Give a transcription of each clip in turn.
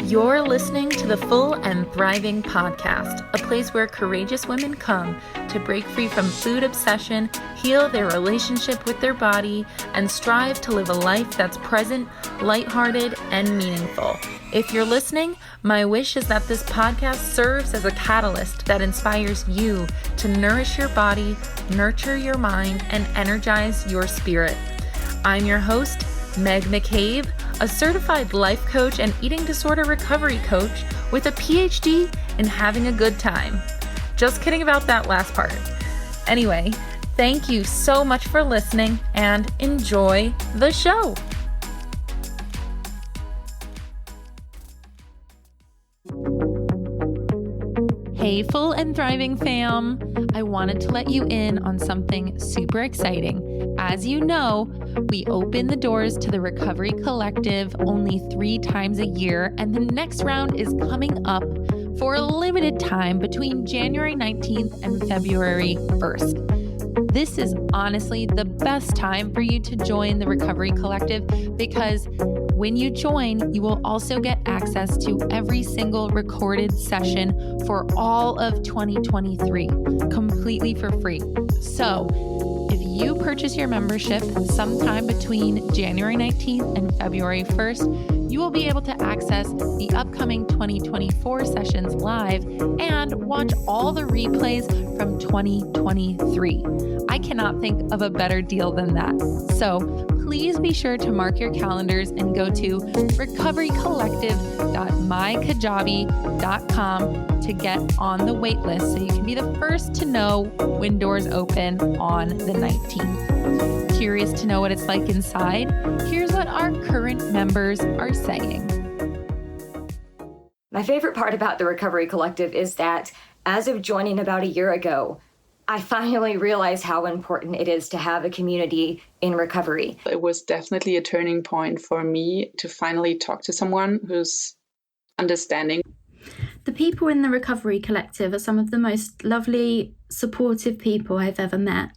You're listening to the Full and Thriving Podcast, a place where courageous women come to break free from food obsession, heal their relationship with their body, and strive to live a life that's present, lighthearted, and meaningful. If you're listening, my wish is that this podcast serves as a catalyst that inspires you to nourish your body, nurture your mind, and energize your spirit. I'm your host, McCabe, a certified life coach and eating disorder recovery coach with a PhD in having a good time. Just kidding about that last part. Anyway, thank you so much for listening and enjoy the show. Hey, Full and Thriving fam. I wanted to let you in on something super exciting. As you know, we open the doors to the Recovery Collective only 3 times a year, and the next round is coming up for a limited time between January 19th and February 1st. This is honestly the best time for you to join the Recovery Collective because when you join, you will also get access to every single recorded session for all of 2023, completely for free. So, if you purchase your membership sometime between January 19th and February 1st, you will be able to access the upcoming 2024 sessions live and watch all the replays from 2023. I cannot think of a better deal than that. So please be sure to mark your calendars and go to recoverycollective.mykajabi.com to get on the wait list so you can be the first to know when doors open on the 19th. Curious to know what it's like inside? Here's what our current members are saying. My favorite part about the Recovery Collective is that as of joining about a year ago, I finally realized how important it is to have a community in recovery. It was definitely a turning point for me to finally talk to someone who's understanding. The people in the Recovery Collective are some of the most lovely, supportive people I've ever met.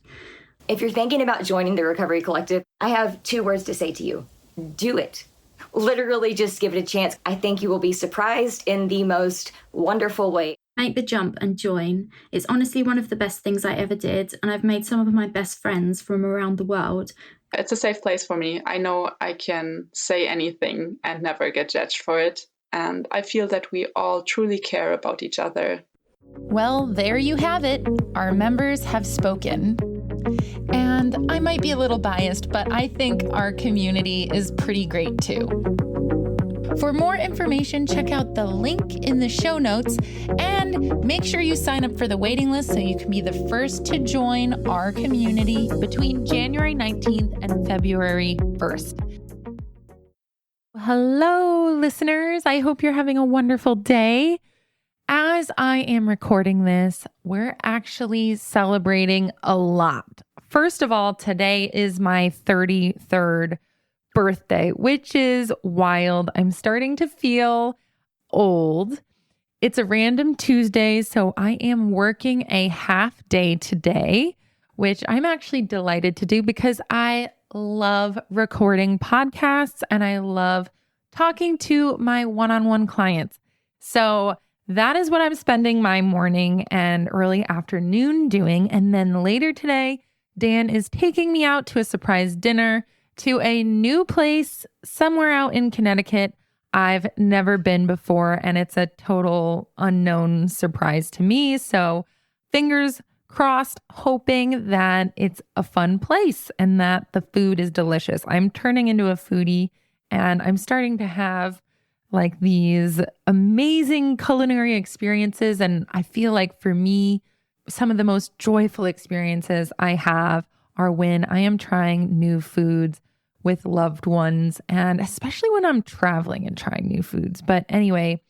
If you're thinking about joining the Recovery Collective, I have 2 words to say to you. Do it. Literally just give it a chance. I think you will be surprised in the most wonderful way. Make the jump and join. It's honestly one of the best things I ever did, and I've made some of my best friends from around the world. It's a safe place for me. I know I can say anything and never get judged for it. And I feel that we all truly care about each other. Well, there you have it. Our members have spoken. And I might be a little biased, but I think our community is pretty great too. For more information, check out the link in the show notes and make sure you sign up for the waiting list so you can be the first to join our community between January 19th and February 1st. Hello, listeners. I hope you're having a wonderful day. As I am recording this, we're actually celebrating a lot. First of all, today is my 33rd birthday, which is wild. I'm starting to feel old. It's a random Tuesday, so I am working a half day today, which I'm actually delighted to do because I love recording podcasts and I love talking to my one-on-one clients. So that is what I'm spending my morning and early afternoon doing. And then later today, Dan is taking me out to a surprise dinner to a new place somewhere out in Connecticut I've never been before, and it's a total unknown surprise to me. So fingers crossed, hoping that it's a fun place and that the food is delicious. I'm turning into a foodie, and I'm starting to have like these amazing culinary experiences. And I feel like for me, some of the most joyful experiences I have are when I am trying new foods with loved ones, and especially when I'm traveling and trying new foods. But anyway,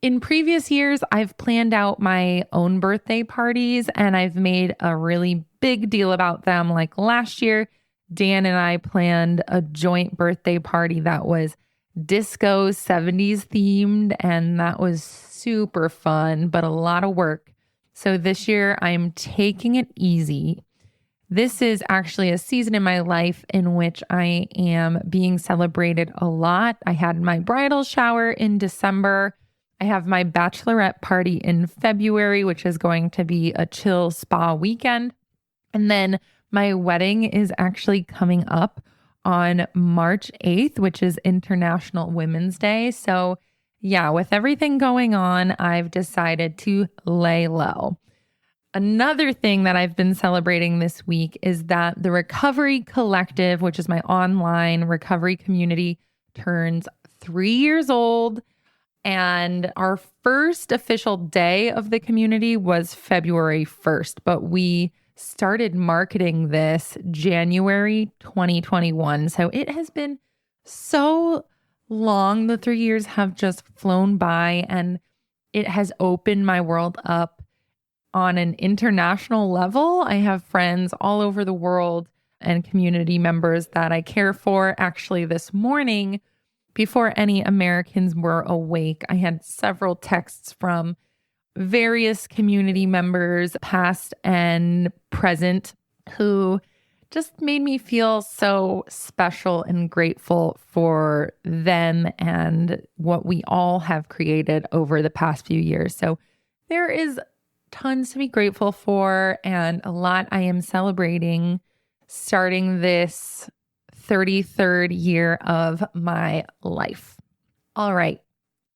in previous years, I've planned out my own birthday parties and I've made a really big deal about them. Like last year, Dan and I planned a joint birthday party that was disco 70s themed, and that was super fun, but a lot of work. So this year I'm taking it easy. This is actually a season in my life in which I am being celebrated a lot. I had my bridal shower in December. I have my bachelorette party in February, which is going to be a chill spa weekend. And then my wedding is actually coming up on March 8th, which is International Women's Day. So yeah, with everything going on, I've decided to lay low. Another thing that I've been celebrating this week is that the Recovery Collective, which is my online recovery community, turns 3 years old. And our first official day of the community was February 1st, but we started marketing this January 2021. So it has been so long. The 3 years have just flown by, and it has opened my world up on an international level. I have friends all over the world and community members that I care for. Actually, this morning, before any Americans were awake, I had several texts from various community members, past and present, who just made me feel so special and grateful for them and what we all have created over the past few years. So there is tons to be grateful for, and a lot I am celebrating starting this 33rd year of my life. All right.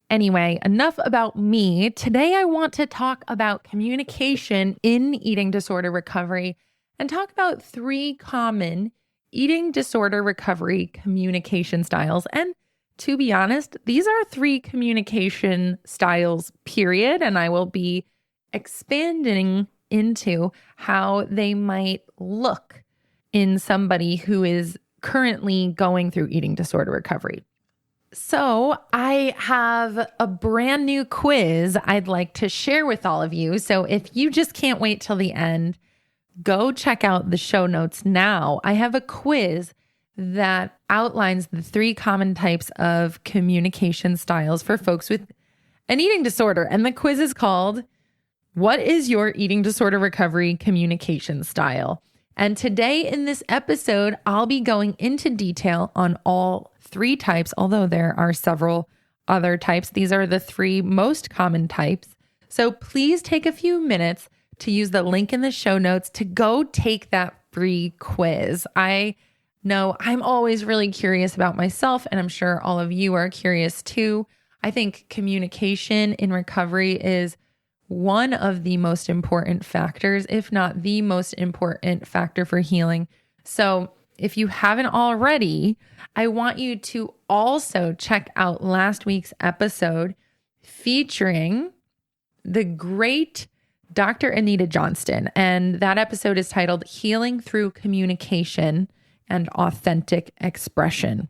Anyway, enough about me. Today, I want to talk about communication in eating disorder recovery and talk about 3 common eating disorder recovery communication styles. And to be honest, these are 3 communication styles, period. And I will be expanding into how they might look in somebody who is currently going through eating disorder recovery. So I have a brand new quiz I'd like to share with all of you. So if you just can't wait till the end, go check out the show notes now. I have a quiz that outlines the 3 common types of communication styles for folks with an eating disorder. And the quiz is called, "What is your eating disorder recovery communication style?" And today in this episode, I'll be going into detail on all 3 types, although there are several other types. These are the 3 most common types. So please take a few minutes to use the link in the show notes to go take that free quiz. I know I'm always really curious about myself, and I'm sure all of you are curious too. I think communication in recovery is one of the most important factors, if not the most important factor for healing. So if you haven't already, I want you to also check out last week's episode featuring the great Dr. Anita Johnston. And that episode is titled Healing Through Communication and Authentic Expression.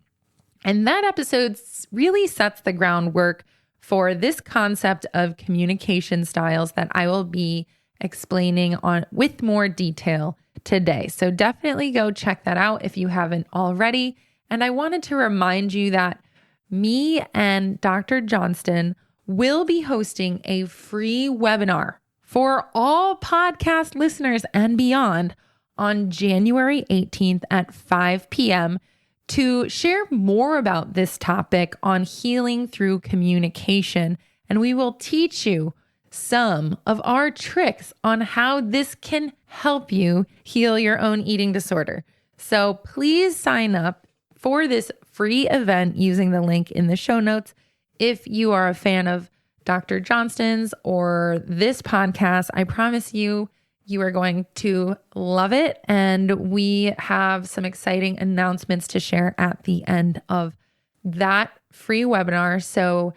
And that episode really sets the groundwork for this concept of communication styles that I will be explaining on with more detail today. So definitely go check that out if you haven't already. And I wanted to remind you that me and Dr. Johnston will be hosting a free webinar for all podcast listeners and beyond on January 18th at 5 p.m. to share more about this topic on healing through communication. And we will teach you some of our tricks on how this can help you heal your own eating disorder. So please sign up for this free event using the link in the show notes. If you are a fan of Dr. Johnston's or this podcast, I promise you, you are going to love it. And we have some exciting announcements to share at the end of that free webinar. So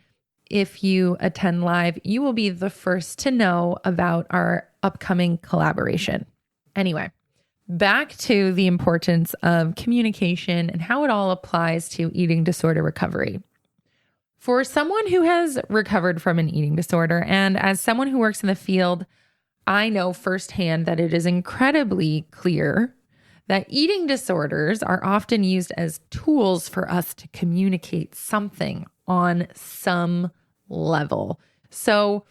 if you attend live, you will be the first to know about our upcoming collaboration. Anyway, back to the importance of communication and how it all applies to eating disorder recovery. For someone who has recovered from an eating disorder, and as someone who works in the field, I know firsthand that it is incredibly clear that eating disorders are often used as tools for us to communicate something on some level. So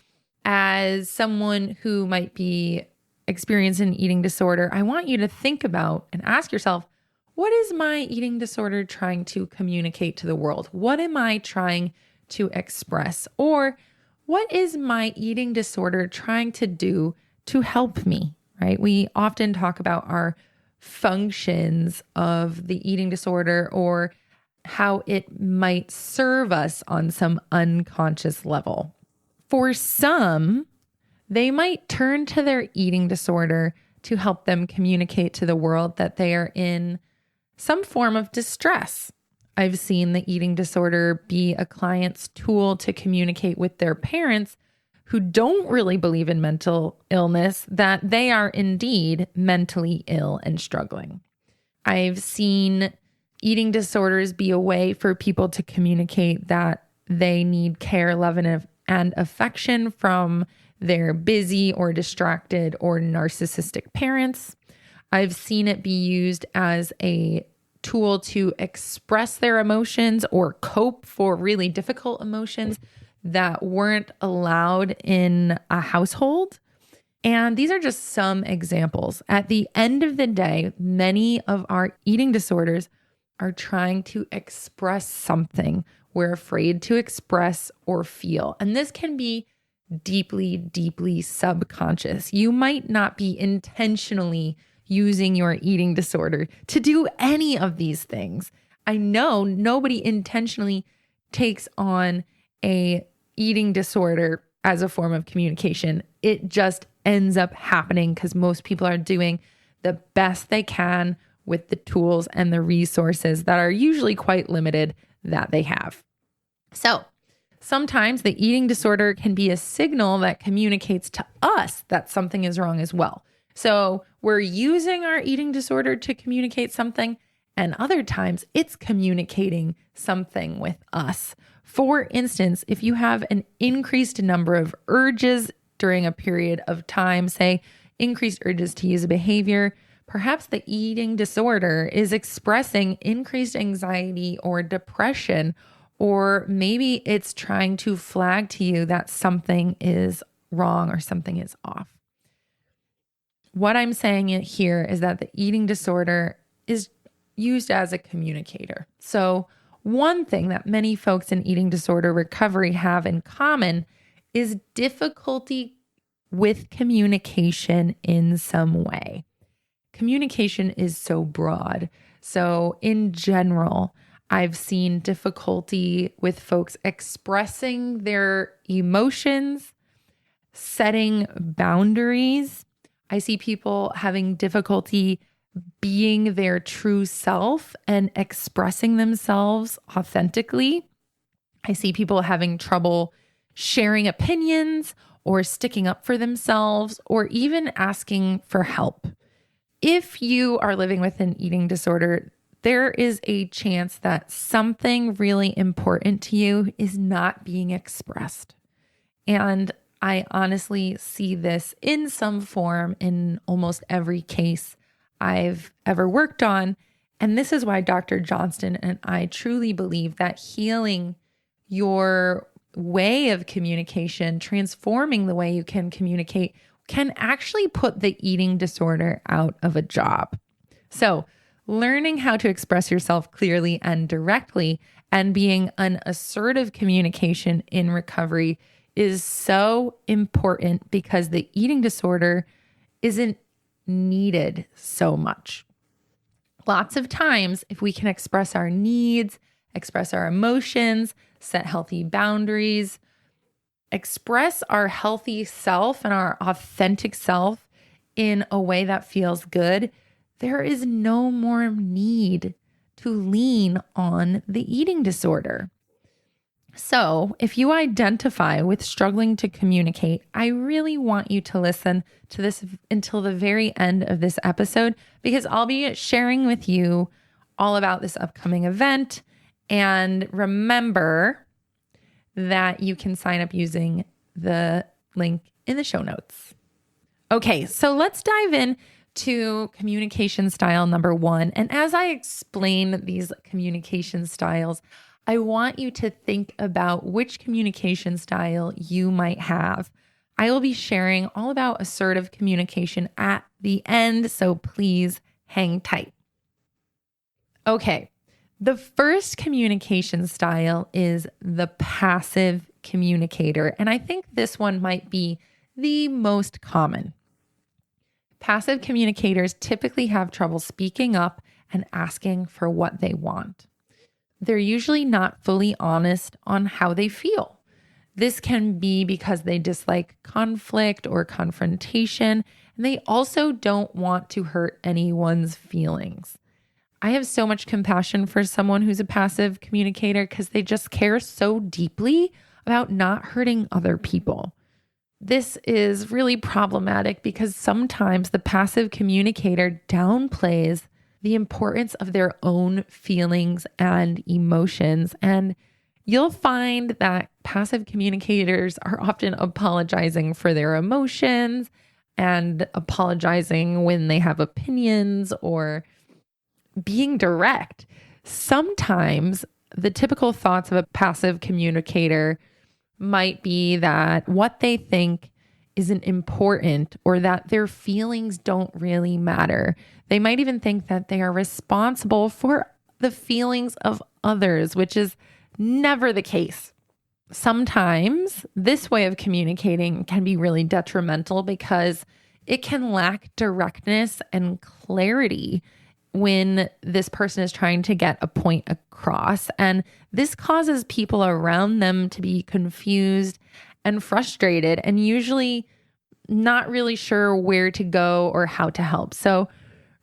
as someone who might be experience an eating disorder, I want you to think about and ask yourself, what is my eating disorder trying to communicate to the world? What am I trying to express? Or what is my eating disorder trying to do to help me, right? We often talk about our functions of the eating disorder or how it might serve us on some unconscious level. For some, they might turn to their eating disorder to help them communicate to the world that they are in some form of distress. I've seen the eating disorder be a client's tool to communicate with their parents who don't really believe in mental illness, that they are indeed mentally ill and struggling. I've seen eating disorders be a way for people to communicate that they need care, love, and affection from their busy or distracted or narcissistic parents. I've seen it be used as a tool to express their emotions or cope for really difficult emotions that weren't allowed in a household. And these are just some examples. At the end of the day, many of our eating disorders are trying to express something we're afraid to express or feel. And this can be deeply, deeply subconscious. You might not be intentionally using your eating disorder to do any of these things. I know nobody intentionally takes on a eating disorder as a form of communication. It just ends up happening because most people are doing the best they can with the tools and the resources that are usually quite limited that they have. So sometimes the eating disorder can be a signal that communicates to us that something is wrong as well. So we're using our eating disorder to communicate something, and other times it's communicating something with us. For instance, if you have an increased number of urges during a period of time, say increased urges to use a behavior, perhaps the eating disorder is expressing increased anxiety or depression, or maybe it's trying to flag to you that something is wrong or something is off. What I'm saying here is that the eating disorder is used as a communicator. So one thing that many folks in eating disorder recovery have in common is difficulty with communication in some way. Communication is so broad. So in general, I've seen difficulty with folks expressing their emotions, setting boundaries. I see people having difficulty being their true self and expressing themselves authentically. I see people having trouble sharing opinions or sticking up for themselves or even asking for help. If you are living with an eating disorder, there is a chance that something really important to you is not being expressed. And I honestly see this in some form in almost every case I've ever worked on. And this is why Dr. Johnston and I truly believe that healing your way of communication, transforming the way you can communicate, can actually put the eating disorder out of a job. So learning how to express yourself clearly and directly and being an assertive communication in recovery is so important because the eating disorder isn't needed so much. Lots of times, if we can express our needs, express our emotions, set healthy boundaries, express our healthy self and our authentic self in a way that feels good, there is no more need to lean on the eating disorder. So if you identify with struggling to communicate, I really want you to listen to this until the very end of this episode, because I'll be sharing with you all about this upcoming event. And remember that you can sign up using the link in the show notes. Okay, so let's dive in to communication style number 1. And as I explain these communication styles, I want you to think about which communication style you might have. I will be sharing all about assertive communication at the end, so please hang tight. Okay, the first communication style is the passive communicator, and I think this one might be the most common. Passive communicators typically have trouble speaking up and asking for what they want. They're usually not fully honest on how they feel. This can be because they dislike conflict or confrontation, and they also don't want to hurt anyone's feelings. I have so much compassion for someone who's a passive communicator because they just care so deeply about not hurting other people. This is really problematic because sometimes the passive communicator downplays the importance of their own feelings and emotions. And you'll find that passive communicators are often apologizing for their emotions and apologizing when they have opinions or being direct. Sometimes the typical thoughts of a passive communicator might be that what they think isn't important or that their feelings don't really matter. They might even think that they are responsible for the feelings of others, which is never the case. Sometimes this way of communicating can be really detrimental because it can lack directness and clarity when this person is trying to get a point across. And this causes people around them to be confused and frustrated and usually not really sure where to go or how to help. So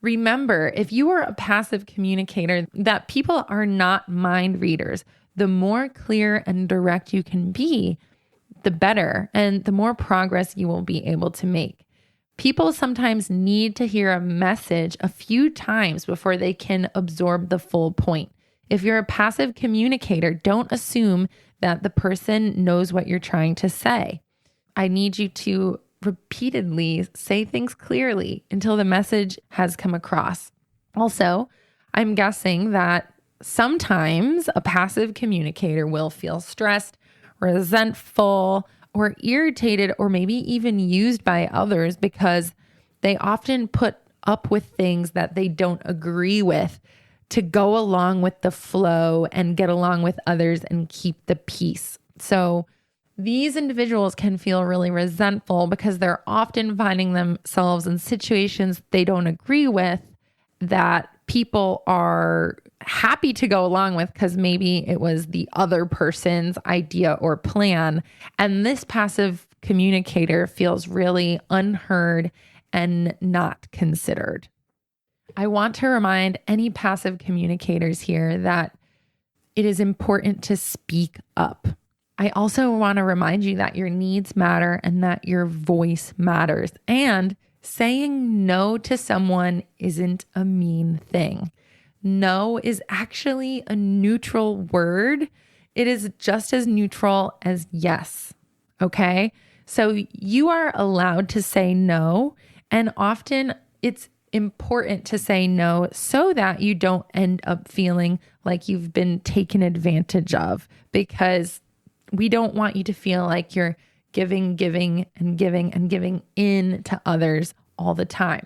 remember, if you are a passive communicator, that people are not mind readers. The more clear and direct you can be, the better, and the more progress you will be able to make. People sometimes need to hear a message a few times before they can absorb the full point. If you're a passive communicator, don't assume that the person knows what you're trying to say. I need you to repeatedly say things clearly until the message has come across. Also, I'm guessing that sometimes a passive communicator will feel stressed, resentful, or irritated, or maybe even used by others because they often put up with things that they don't agree with to go along with the flow and get along with others and keep the peace. So these individuals can feel really resentful because they're often finding themselves in situations they don't agree with that people are happy to go along with because maybe it was the other person's idea or plan. And this passive communicator feels really unheard and not considered. I want to remind any passive communicators here that it is important to speak up. I also want to remind you that your needs matter and that your voice matters. And saying no to someone isn't a mean thing. No is actually a neutral word. It is just as neutral as yes. Okay? So you are allowed to say no, and often it's important to say no so that you don't end up feeling like you've been taken advantage of, because we don't want you to feel like you're giving in to others all the time.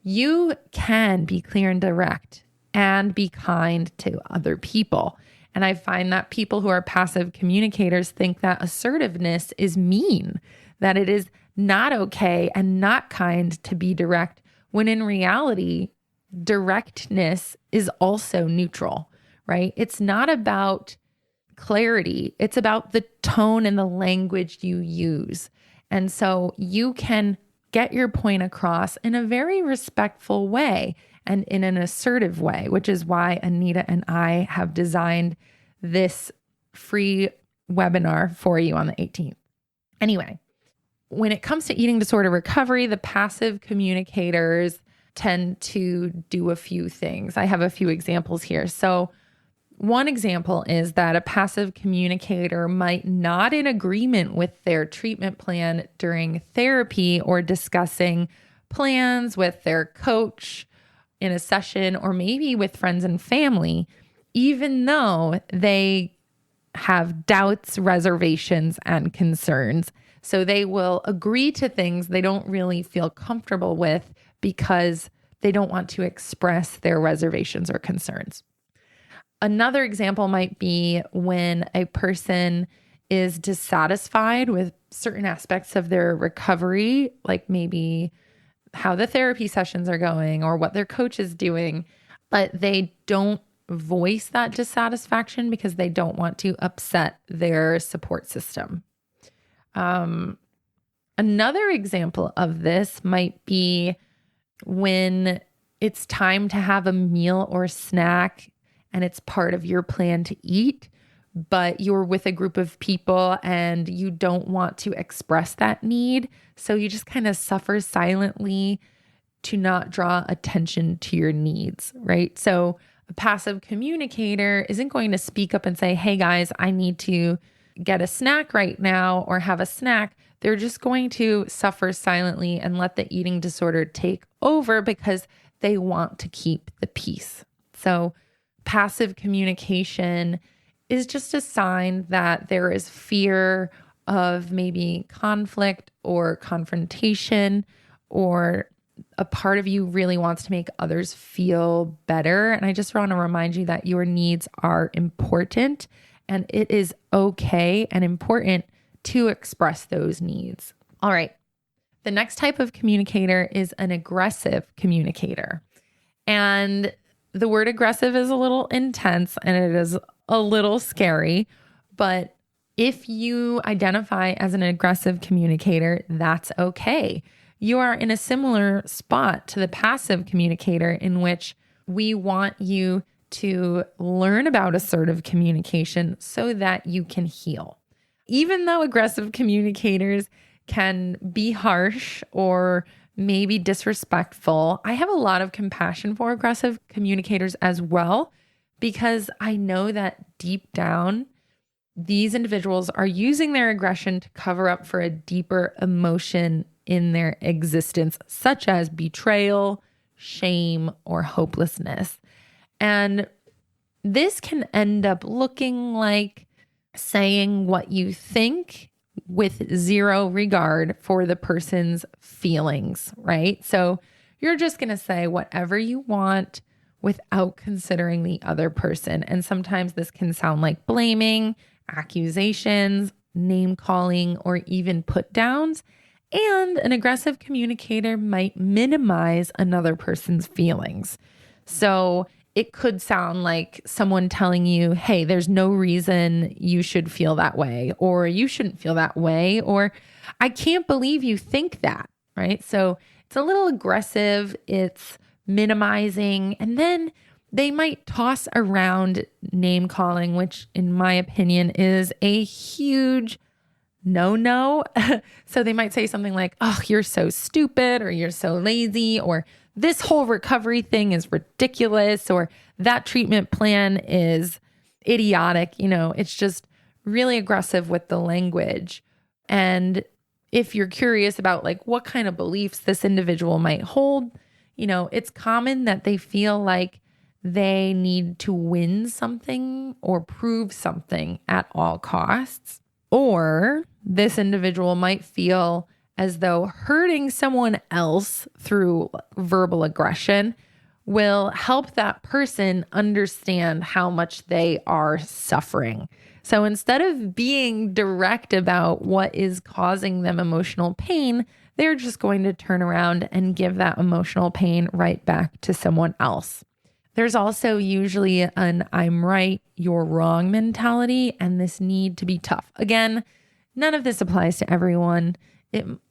You can be clear and direct and be kind to other people. And I find that people who are passive communicators think that assertiveness is mean, that it is not okay and not kind to be direct, when in reality, directness is also neutral, right? It's not about clarity. It's about the tone and the language you use. And so you can get your point across in a very respectful way and in an assertive way, which is why Anita and I have designed this free webinar for you on the 18th. Anyway, when it comes to eating disorder recovery, the passive communicators tend to do a few things. I have a few examples here. So one example is that a passive communicator might not in agreement with their treatment plan during therapy or discussing plans with their coach in a session, or maybe with friends and family, even though they have doubts, reservations, and concerns. So they will agree to things they don't really feel comfortable with because they don't want to express their reservations or concerns. Another example might be when a person is dissatisfied with certain aspects of their recovery, like maybe how the therapy sessions are going or what their coach is doing, but they don't voice that dissatisfaction because they don't want to upset their support system. Another example of this might be when it's time to have a meal or snack and it's part of your plan to eat, but you're with a group of people and you don't want to express that need. So you just kind of suffer silently to not draw attention to your needs, right? So a passive communicator isn't going to speak up and say, hey guys, I need to get a snack right now or have a snack. They're just going to suffer silently and let the eating disorder take over because they want to keep the peace. So passive communication is just a sign that there is fear of maybe conflict or confrontation, or a part of you really wants to make others feel better. And I just want to remind you that your needs are important and it is okay and important to express those needs. All right. The next type of communicator is an aggressive communicator. And the word aggressive is a little intense and it is a little scary, but if you identify as an aggressive communicator, that's okay. You are in a similar spot to the passive communicator in which we want you to learn about assertive communication so that you can heal. Even though aggressive communicators can be harsh or maybe disrespectful, I have a lot of compassion for aggressive communicators as well, because I know that deep down, these individuals are using their aggression to cover up for a deeper emotion in their existence, such as betrayal, shame, or hopelessness. And this can end up looking like saying what you think with zero regard for the person's feelings, right? So you're just going to say whatever you want without considering the other person. And sometimes this can sound like blaming, accusations, name calling, or even put downs. And an aggressive communicator might minimize another person's feelings. So it could sound like someone telling you, hey, there's no reason you should feel that way, or you shouldn't feel that way, or I can't believe you think that, right? So it's a little aggressive, it's minimizing, and then they might toss around name calling, which in my opinion is a huge no. So they might say something like, oh, you're so stupid, or you're so lazy, or this whole recovery thing is ridiculous, or that treatment plan is idiotic. It's just really aggressive with the language. And if you're curious about like what kind of beliefs this individual might hold, it's common that they feel like they need to win something or prove something at all costs. Or this individual might feel as though hurting someone else through verbal aggression will help that person understand how much they are suffering. So instead of being direct about what is causing them emotional pain, they're just going to turn around and give that emotional pain right back to someone else. There's also usually an I'm right, you're wrong mentality and this need to be tough. Again, none of this applies to everyone.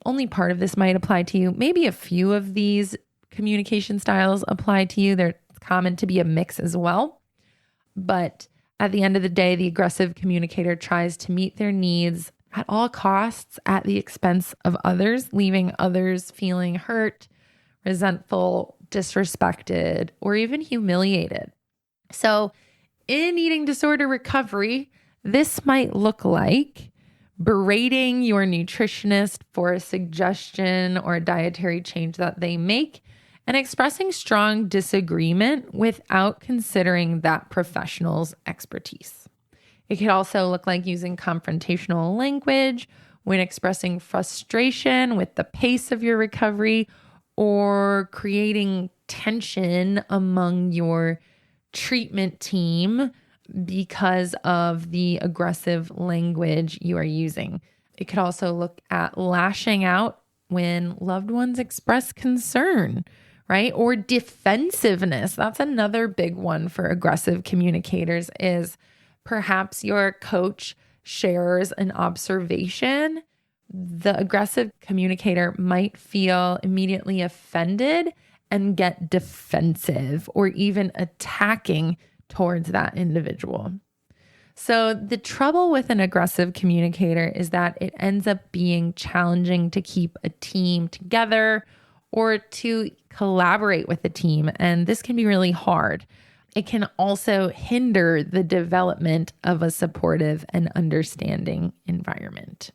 Only part of this might apply to you. Maybe a few of these communication styles apply to you. They're common to be a mix as well. But at the end of the day, the aggressive communicator tries to meet their needs at all costs at the expense of others, leaving others feeling hurt, resentful, disrespected, or even humiliated. So in eating disorder recovery, this might look like berating your nutritionist for a suggestion or a dietary change that they make, and expressing strong disagreement without considering that professional's expertise. It could also look like using confrontational language when expressing frustration with the pace of your recovery, or creating tension among your treatment team because of the aggressive language you are using. It could also look at lashing out when loved ones express concern, right? Or defensiveness. That's another big one for aggressive communicators, is perhaps your coach shares an observation. The aggressive communicator might feel immediately offended and get defensive or even attacking towards that individual. So the trouble with an aggressive communicator is that it ends up being challenging to keep a team together or to collaborate with a team. And this can be really hard. It can also hinder the development of a supportive and understanding environment.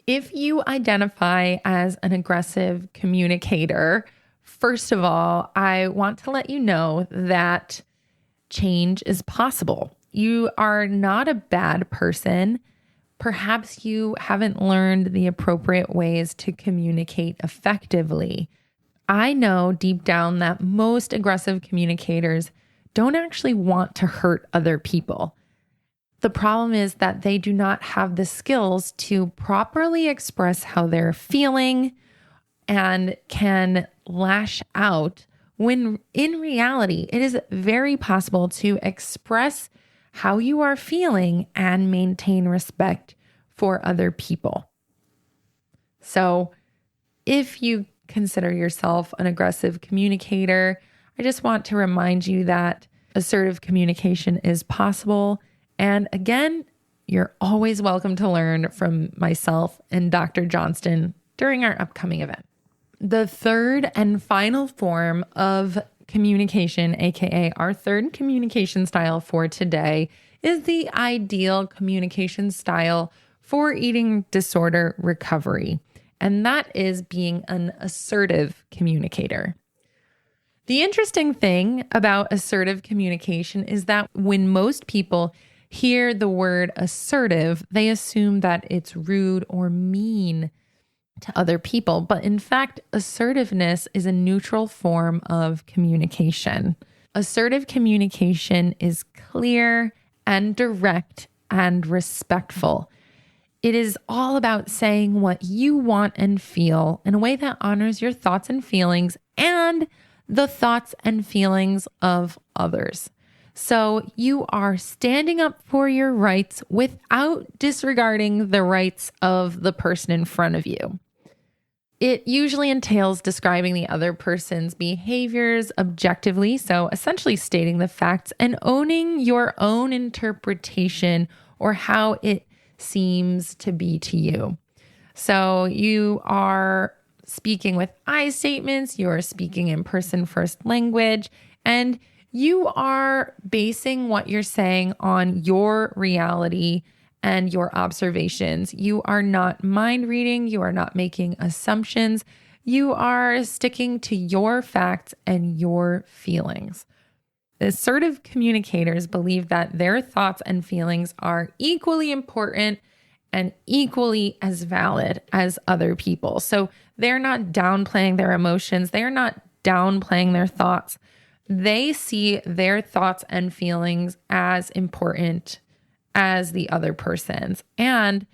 If you identify as an aggressive communicator, first of all, I want to let you know that change is possible. You are not a bad person. Perhaps you haven't learned the appropriate ways to communicate effectively. I know deep down that most aggressive communicators don't actually want to hurt other people. The problem is that they do not have the skills to properly express how they're feeling and can lash out when in reality, it is very possible to express how you are feeling and maintain respect for other people. So if you consider yourself an aggressive communicator, I just want to remind you that assertive communication is possible. And again, you're always welcome to learn from myself and Dr. Johnston during our upcoming event. The third and final form of communication, aka our third communication style for today, is the ideal communication style for eating disorder recovery. And that is being an assertive communicator. The interesting thing about assertive communication is that when most people hear the word assertive, they assume that it's rude or mean to other people. But in fact, assertiveness is a neutral form of communication. Assertive communication is clear and direct and respectful. It is all about saying what you want and feel in a way that honors your thoughts and feelings and the thoughts and feelings of others. So you are standing up for your rights without disregarding the rights of the person in front of you. It usually entails describing the other person's behaviors objectively, so essentially stating the facts and owning your own interpretation or how it seems to be to you. So you are speaking with I statements, you are speaking in person first language, and you are basing what you're saying on your reality and your observations. You are not mind reading. You are not making assumptions. You are sticking to your facts and your feelings. Assertive communicators believe that their thoughts and feelings are equally important and equally as valid as other people. So they're not downplaying their emotions. They're not downplaying their thoughts. They see their thoughts and feelings as important as the other person's. And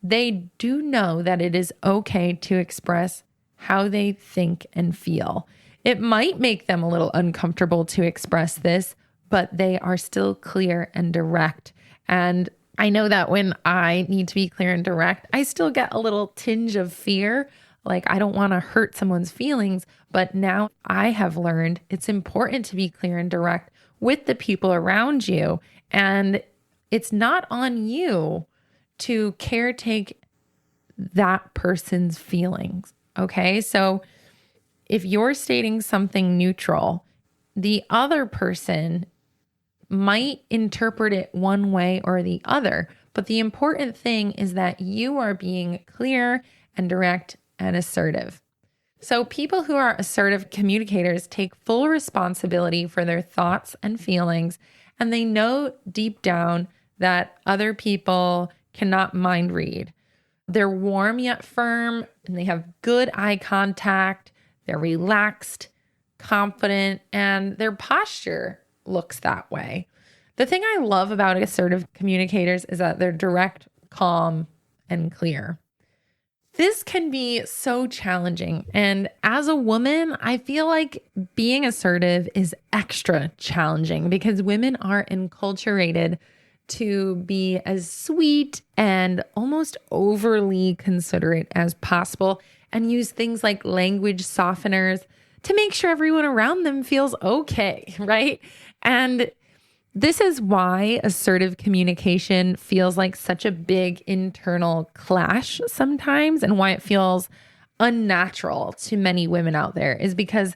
they do know that it is okay to express how they think and feel. It might make them a little uncomfortable to express this, but they are still clear and direct. And I know that when I need to be clear and direct, I still get a little tinge of fear. Like, I don't want to hurt someone's feelings, but now I have learned it's important to be clear and direct with the people around you. And it's not on you to caretake that person's feelings. Okay. So if you're stating something neutral, the other person might interpret it one way or the other. But the important thing is that you are being clear and direct and assertive. So people who are assertive communicators take full responsibility for their thoughts and feelings, and they know deep down that other people cannot mind read. They're warm yet firm, and they have good eye contact. They're relaxed, confident, and their posture looks that way. The thing I love about assertive communicators is that they're direct, calm, and clear. This can be so challenging. And as a woman, I feel like being assertive is extra challenging because women are enculturated to be as sweet and almost overly considerate as possible and use things like language softeners to make sure everyone around them feels okay, right? And this is why assertive communication feels like such a big internal clash sometimes, and why it feels unnatural to many women out there is because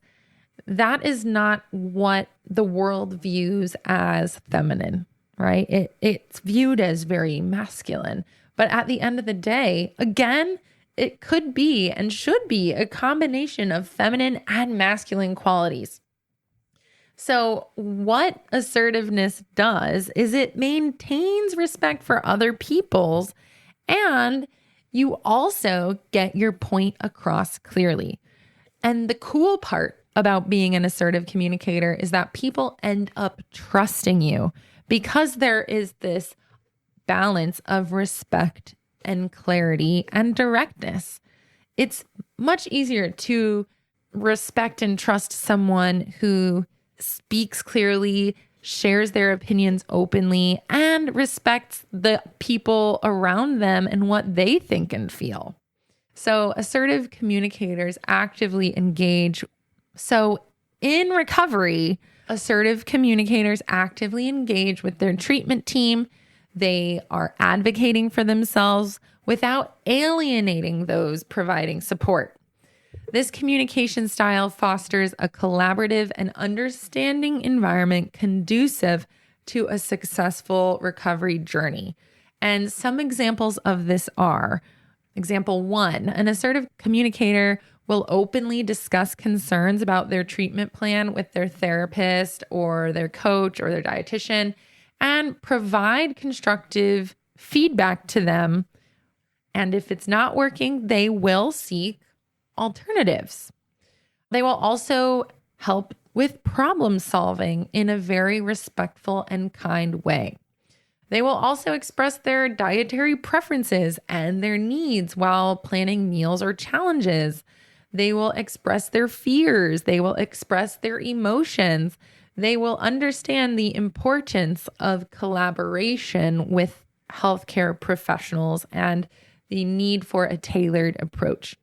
that is not what the world views as feminine, right? It's viewed as very masculine. But at the end of the day, again, it could be and should be a combination of feminine and masculine qualities. So what assertiveness does is it maintains respect for other people's, and you also get your point across clearly. And the cool part about being an assertive communicator is that people end up trusting you because there is this balance of respect and clarity and directness. It's much easier to respect and trust someone who speaks clearly, shares their opinions openly, and respects the people around them and what they think and feel. So assertive communicators actively engage. So in recovery, assertive communicators actively engage with their treatment team. They are advocating for themselves without alienating those providing support. This communication style fosters a collaborative and understanding environment conducive to a successful recovery journey. And some examples of this are, example 1, an assertive communicator will openly discuss concerns about their treatment plan with their therapist or their coach or their dietitian and provide constructive feedback to them. And if it's not working, they will seek alternatives. They will also help with problem solving in a very respectful and kind way. They will also express their dietary preferences and their needs while planning meals or challenges. They will express their fears. They will express their emotions. They will understand the importance of collaboration with healthcare professionals and the need for a tailored approach.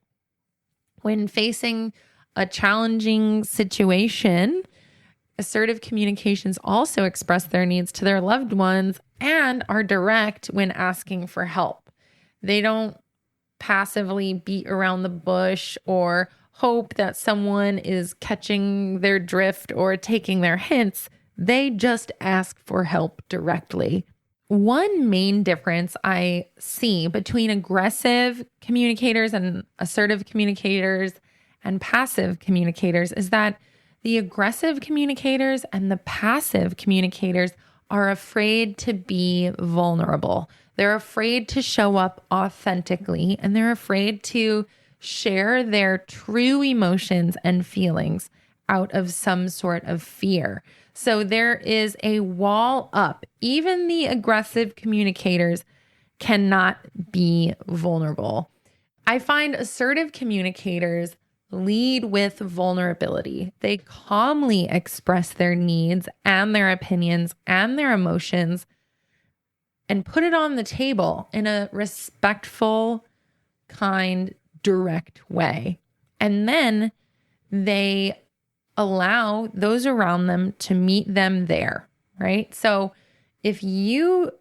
When facing a challenging situation, assertive communications also express their needs to their loved ones and are direct when asking for help. They don't passively beat around the bush or hope that someone is catching their drift or taking their hints. They just ask for help directly. One main difference I see between aggressive communicators and assertive communicators and passive communicators is that the aggressive communicators and the passive communicators are afraid to be vulnerable. They're afraid to show up authentically, and they're afraid to share their true emotions and feelings out of some sort of fear. So there is a wall up. Even the aggressive communicators cannot be vulnerable. I find assertive communicators lead with vulnerability. They calmly express their needs and their opinions and their emotions and put it on the table in a respectful, kind, direct way. And then they allow those around them to meet them there, right? So if you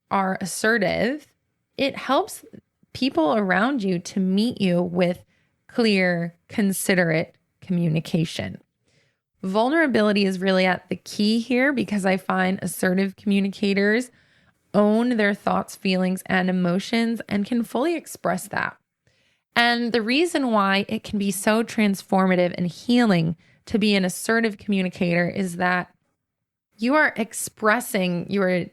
are assertive, it helps people around you to meet you with clear, considerate communication. Vulnerability is really at the key here because I find assertive communicators own their thoughts, feelings, and emotions and can fully express that. And the reason why it can be so transformative and healing to be an assertive communicator is that you are expressing your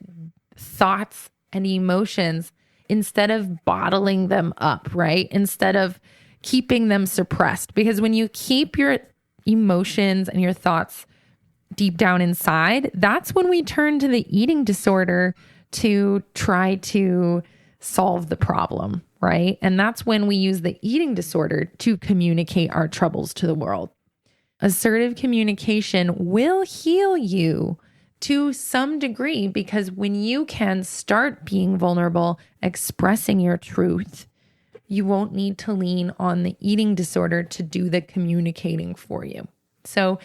thoughts and emotions instead of bottling them up, right? Instead of keeping them suppressed. Because when you keep your emotions and your thoughts deep down inside, that's when we turn to the eating disorder to try to solve the problem, right? And that's when we use the eating disorder to communicate our troubles to the world. Assertive communication will heal you to some degree, because when you can start being vulnerable, expressing your truth, you won't need to lean on the eating disorder to do the communicating for you. So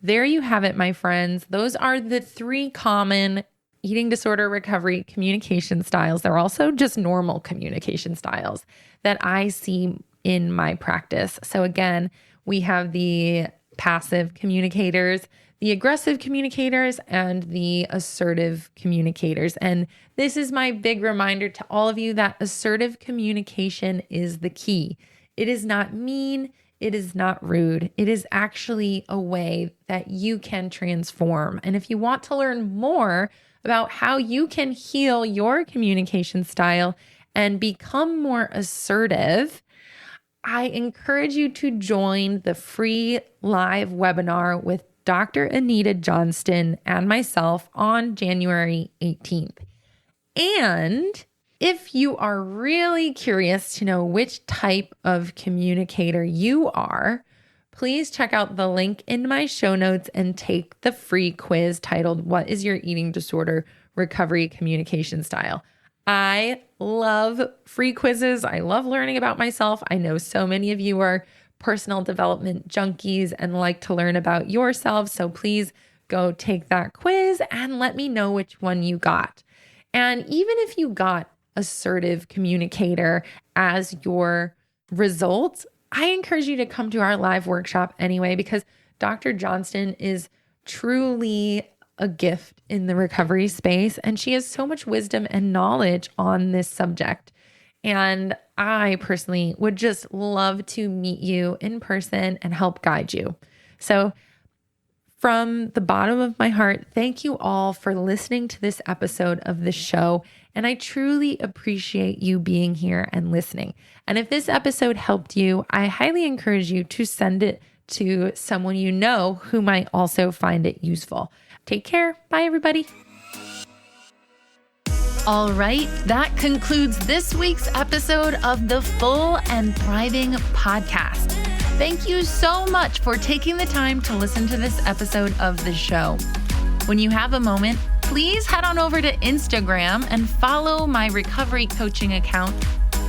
there you have it, my friends. Those are the 3 common eating disorder recovery communication styles. They're also just normal communication styles that I see in my practice. So again, we have the passive communicators, the aggressive communicators, and the assertive communicators. And this is my big reminder to all of you that assertive communication is the key. It is not mean. It is not rude. It is actually a way that you can transform. And if you want to learn more about how you can heal your communication style and become more assertive, I encourage you to join the free live webinar with Dr. Anita Johnston and myself on January 18th. And if you are really curious to know which type of communicator you are, please check out the link in my show notes and take the free quiz titled, "What is your eating disorder recovery communication style?" I love free quizzes. I love learning about myself. I know so many of you are personal development junkies and like to learn about yourselves. So please go take that quiz and let me know which one you got. And even if you got assertive communicator as your result, I encourage you to come to our live workshop anyway, because Dr. Johnston is truly a gift in the recovery space, and she has so much wisdom and knowledge on this subject. And I personally would just love to meet you in person and help guide you. So from the bottom of my heart, thank you all for listening to this episode of the show. And I truly appreciate you being here and listening. And if this episode helped you, I highly encourage you to send it to someone you know who might also find it useful. Take care. Bye, everybody. All right, that concludes this week's episode of the Full and Thriving podcast. Thank you so much for taking the time to listen to this episode of the show. When you have a moment, please head on over to Instagram and follow my recovery coaching account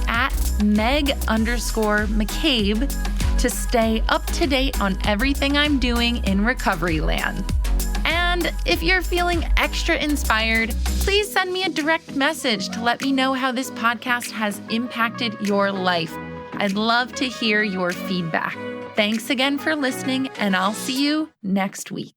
at Meg_McCabe to stay up to date on everything I'm doing in recovery land. And if you're feeling extra inspired, please send me a direct message to let me know how this podcast has impacted your life. I'd love to hear your feedback. Thanks again for listening, and I'll see you next week.